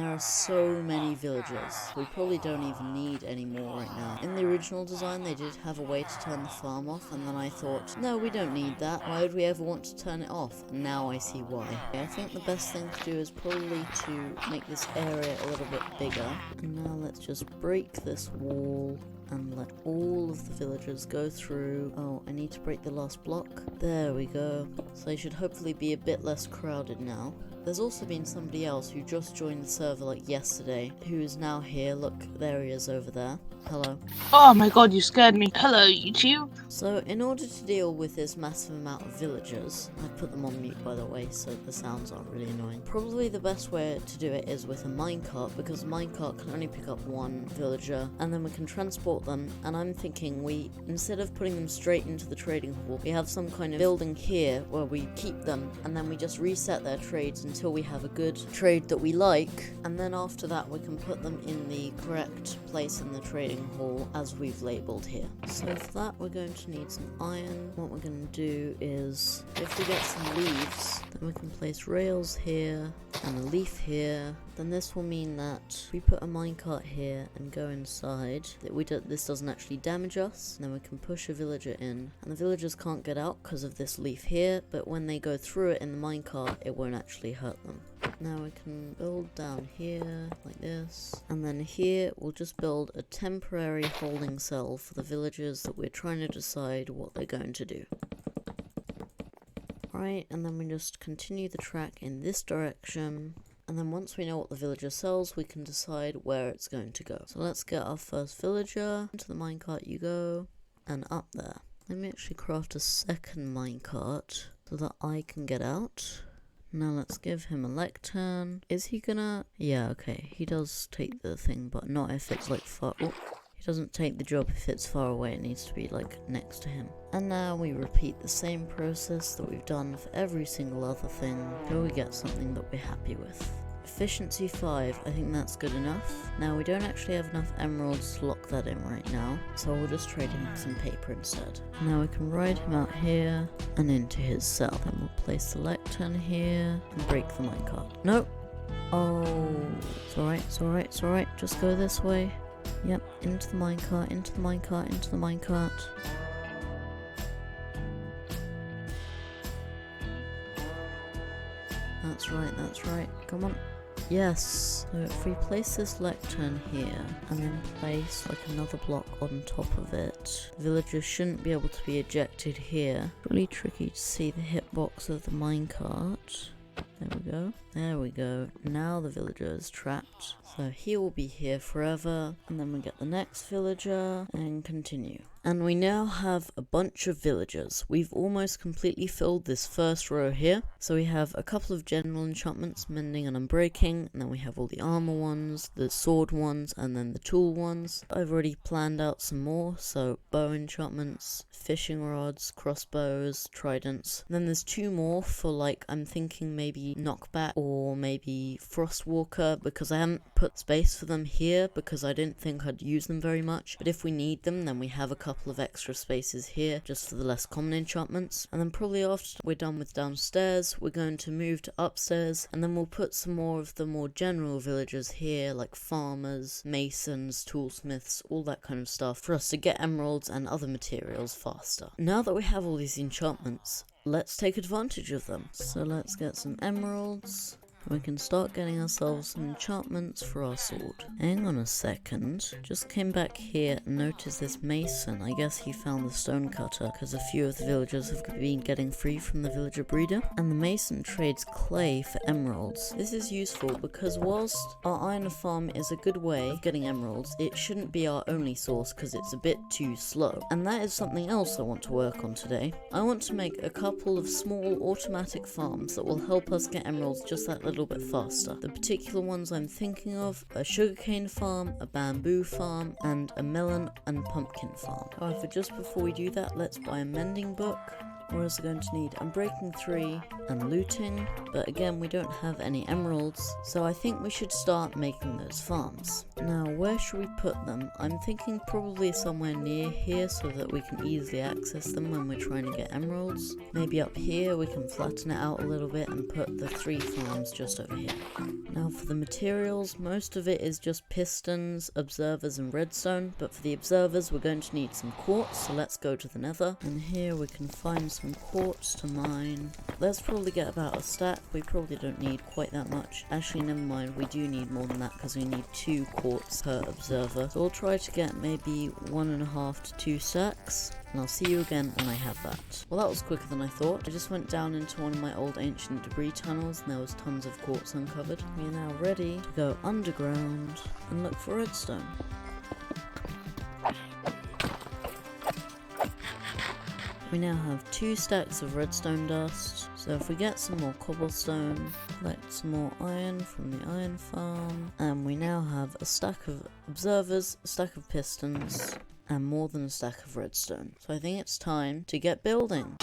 There are so many villagers. We probably don't even need any more right now. In the original design, they did have a way to turn the farm off, and then I thought, no, we don't need that. Why would we ever want to turn it off? And now I see why. I think the best thing to do is probably to make this area a little bit bigger. And now let's just break this wall and let all of the villagers go through. Oh, I need to break the last block. There we go. So they should hopefully be a bit less crowded now. There's also been somebody else who just joined the server like yesterday, who is now here. Look, there he is over there. Hello. Oh my god, you scared me. Hello, YouTube. So, in order to deal with this massive amount of villagers, I put them on mute by the way, so the sounds aren't really annoying. Probably the best way to do it is with a minecart, because a minecart can only pick up one villager, and then we can transport them. And I'm thinking instead of putting them straight into the trading hall, we have some kind of building here where we keep them, and then we just reset their trades until we have a good trade that we like, and then after that we can put them in the correct place in the trading hall as we've labelled here. So for that we're going to need some iron. What we're going to do is, if we get some leaves, then we can place rails here and a leaf here. Then this will mean that we put a minecart here and go inside, that this doesn't actually damage us. And then we can push a villager in, and the villagers can't get out because of this leaf here, but when they go through it in the minecart, it won't actually hurt them. Now we can build down here like this, and then here we'll just build a temporary holding cell for the villagers that we're trying to decide what they're going to do. Right, and then we just continue the track in this direction. And then once we know what the villager sells, we can decide where it's going to go. So let's get our first villager. Into the minecart you go, and up there. Let me actually craft a second minecart so that I can get out. Now let's give him a lectern. Is he gonna... Yeah, okay. He does take the thing, but not if it's like far... Oh. He doesn't take the job if it's far away. It needs to be like next to him. And now we repeat the same process that we've done for every single other thing until we get something that we're happy with. Efficiency 5, I think that's good enough. Now we don't actually have enough emeralds to lock that in right now, so we'll just trade him some paper instead. Now we can ride him out here and into his cell. Then we'll place the lectern here and break the minecart. Nope. Oh, it's alright, it's alright, it's alright. Just go this way. Yep, into the minecart, into the minecart, into the minecart. That's right, that's right. Come on. Yes. So if we place this lectern here and then place like another block on top of it, villagers shouldn't be able to be ejected here. Really tricky to see the hitbox of the minecart. There we go. There we go. Now the villager is trapped. So he will be here forever. And then we get the next villager and continue. And we now have a bunch of villagers. We've almost completely filled this first row here. So we have a couple of general enchantments, mending and unbreaking, and then we have all the armor ones, the sword ones, and then the tool ones. I've already planned out some more, so bow enchantments, fishing rods, crossbows, tridents. And then there's 2 more for like, I'm thinking maybe knockback or maybe frostwalker, because I haven't put space for them here because I didn't think I'd use them very much. But if we need them, then we have a couple of extra spaces here just for the less common enchantments. And then probably after we're done with downstairs, we're going to move to upstairs, and then we'll put some more of the more general villagers here, like farmers, masons, toolsmiths, all that kind of stuff, for us to get emeralds and other materials faster. Now that we have all these enchantments, let's take advantage of them. So let's get some emeralds. We can start getting ourselves some enchantments for our sword. Hang on a second. Just came back here and noticed this mason. I guess he found the stone cutter because a few of the villagers have been getting free from the villager breeder. And the mason trades clay for emeralds. This is useful because whilst our iron farm is a good way of getting emeralds, it shouldn't be our only source because it's a bit too slow. And that is something else I want to work on today. I want to make a couple of small automatic farms that will help us get emeralds just that little bit faster. The particular ones I'm thinking of are a sugarcane farm, a bamboo farm, and a melon and pumpkin farm. However, just before we do that, let's buy a mending book. What else are we going to need? I'm breaking 3 and looting, but again, we don't have any emeralds, so I think we should start making those farms. Now, where should we put them? I'm thinking probably somewhere near here so that we can easily access them when we're trying to get emeralds. Maybe up here we can flatten it out a little bit and put the 3 farms just over here. Now for the materials, most of it is just pistons, observers and redstone, but for the observers we're going to need some quartz, so let's go to the nether. And here we can find some quartz to mine. Let's probably get about a stack. We probably don't need quite that much. Actually, never mind, we do need more than that because we need 2 quartz per observer. So we'll try to get maybe 1.5 to 2 stacks. And I'll see you again when I have that. Well, that was quicker than I thought. I just went down into one of my old ancient debris tunnels and there was tons of quartz uncovered. We are now ready to go underground and look for redstone. We now have 2 stacks of redstone dust. So if we get some more cobblestone, collect some more iron from the iron farm, and we now have a stack of observers, a stack of pistons, and more than a stack of redstone. So I think it's time to get building.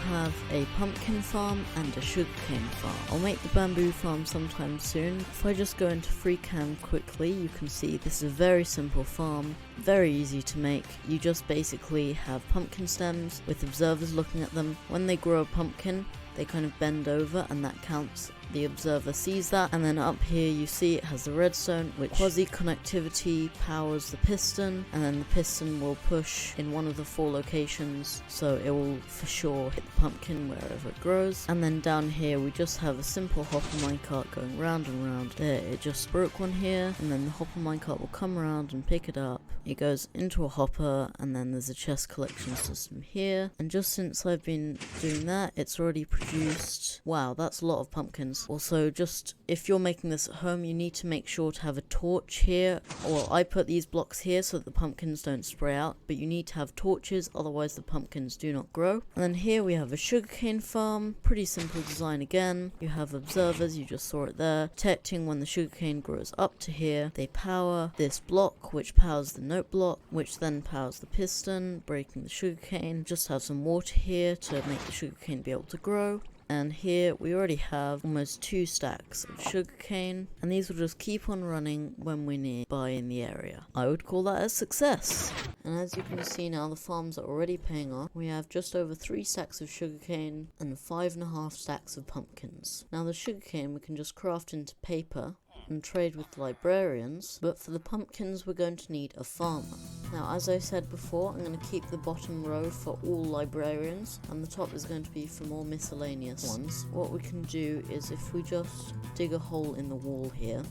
Have a pumpkin farm and a sugarcane farm. I'll make the bamboo farm sometime soon. If I just go into FreeCam quickly, you can see this is a very simple farm, very easy to make. You just basically have pumpkin stems with observers looking at them. When they grow a pumpkin, they kind of bend over and that counts. The observer sees that, and then up here you see it has the redstone, which quasi-connectivity powers the piston, and then the piston will push in one of the 4 locations, so it will for sure hit the pumpkin wherever it grows. And then down here we just have a simple hopper minecart going round and round. There, it just broke one here, and then the hopper minecart will come around and pick it up. It goes into a hopper, and then there's a chest collection system here. And just since I've been doing that, it's already produced, wow, that's a lot of pumpkins. Also, just if you're making this at home, you need to make sure to have a torch here. Well, I put these blocks here so that the pumpkins don't spray out, but you need to have torches, otherwise the pumpkins do not grow. And then here we have a sugarcane farm, pretty simple design again. You have observers, you just saw it there, detecting when the sugarcane grows up to here. They power this block, which powers the note block, which then powers the piston, breaking the sugarcane. Just have some water here to make the sugarcane be able to grow. And here we already have almost 2 stacks of sugarcane, and these will just keep on running when we're nearby in the area. I would call that a success. And as you can see now, the farms are already paying off. We have just over 3 stacks of sugarcane and 5.5 stacks of pumpkins. Now the sugarcane we can just craft into paper and trade with the librarians, but for the pumpkins we're going to need a farmer. Now, as I said before, I'm going to keep the bottom row for all librarians, and the top is going to be for more miscellaneous ones. What we can do is if we just dig a hole in the wall here,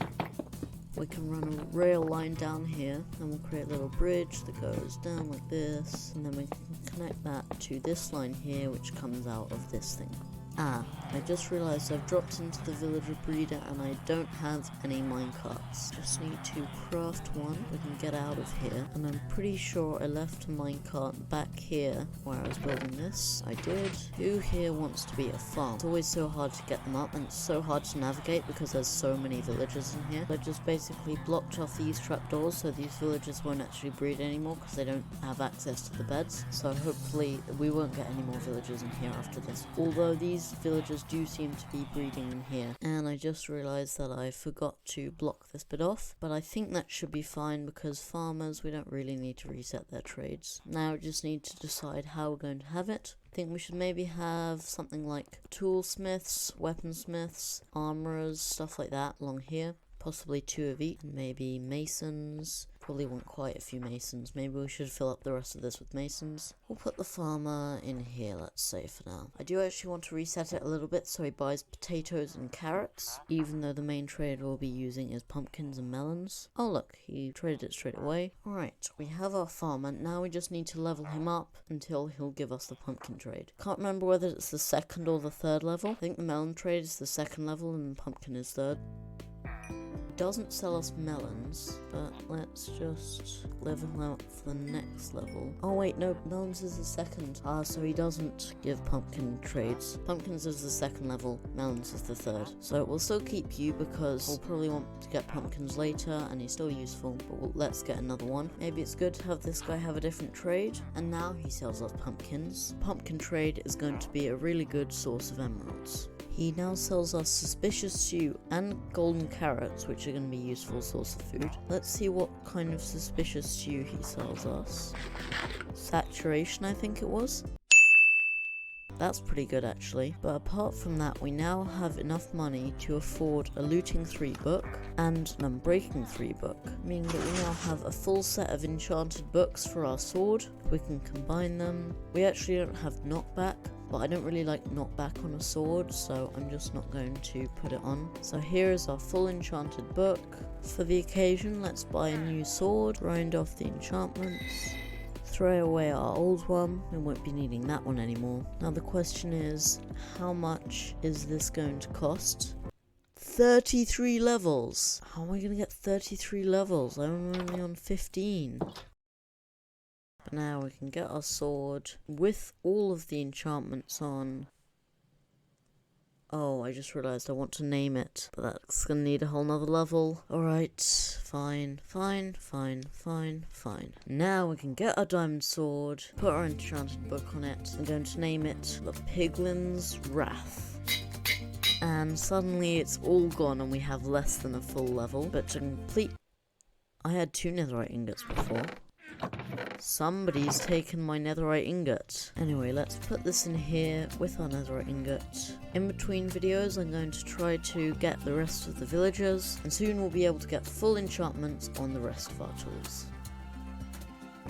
we can run a rail line down here, and we'll create a little bridge that goes down like this, and then we can connect that to this line here, which comes out of this thing. Ah, I just realised I've dropped into the villager breeder and I don't have any minecarts. Just need to craft one. We can get out of here. And I'm pretty sure I left a minecart back here where I was building this. I did. Who here wants to be a farm? It's always so hard to get them up and it's so hard to navigate because there's so many villagers in here. I just basically blocked off these trapdoors so these villagers won't actually breed anymore because they don't have access to the beds. So hopefully we won't get any more villagers in here after this. Although these villagers do seem to be breeding in here, and I just realized that I forgot to block this bit off, but I think that should be fine because farmers, we don't really need to reset their trades. Now we just need to decide how we're going to have it. I think we should maybe have something like toolsmiths, weaponsmiths, armorers, stuff like that along here. Possibly 2 of each, and maybe masons. Probably want quite a few masons. Maybe we should fill up the rest of this with masons. We'll put the farmer in here, let's say, for now. I do actually want to reset it a little bit so he buys potatoes and carrots, even though the main trade we'll be using is pumpkins and melons. Oh look, he traded it straight away. Alright, we have our farmer. Now we just need to level him up until he'll give us the pumpkin trade. Can't remember whether it's the 2nd or the 3rd level. I think the melon trade is the 2nd level and the pumpkin is 3rd. doesn't sell us melons, but let's just level out for the next level. Oh wait, no, melons is the second. So he doesn't give pumpkin trades. Pumpkins is the second level, melons is the third. So we'll still keep you because we'll probably want to get pumpkins later and he's still useful, but let's get another one. Maybe it's good to have this guy have a different trade. And now he sells us pumpkins. Pumpkin trade is going to be a really good source of emeralds. He now sells us suspicious stew and golden carrots, which are going to be a useful source of food. Let's see what kind of suspicious stew he sells us. Saturation, I think it was. That's pretty good actually, but apart from that we now have enough money to afford a looting 3 book and an unbreaking 3 book, meaning that we now have a full set of enchanted books for our sword. We can combine them. We actually don't have knockback, but I don't really like knockback on a sword, so I'm just not going to put it on. So here is our full enchanted book. For the occasion, let's buy a new sword, grind off the enchantments, throw away our old one. We won't be needing that one anymore. Now the question is, how much is this going to cost? 33 levels! How am I going to get 33 levels? I'm only on 15. But now we can get our sword with all of the enchantments on. Oh, I just realised I want to name it, but that's gonna need a whole nother level. Alright, fine. Now we can get our diamond sword, put our enchanted book on it. I'm going to name it The Piglin's Wrath. And suddenly it's all gone and we have less than a full level. But to complete... I had 2 netherite ingots before. Somebody's taken my netherite ingot. Anyway, let's put this in here with our netherite ingot. In between videos, I'm going to try to get the rest of the villagers, and soon we'll be able to get full enchantments on the rest of our tools.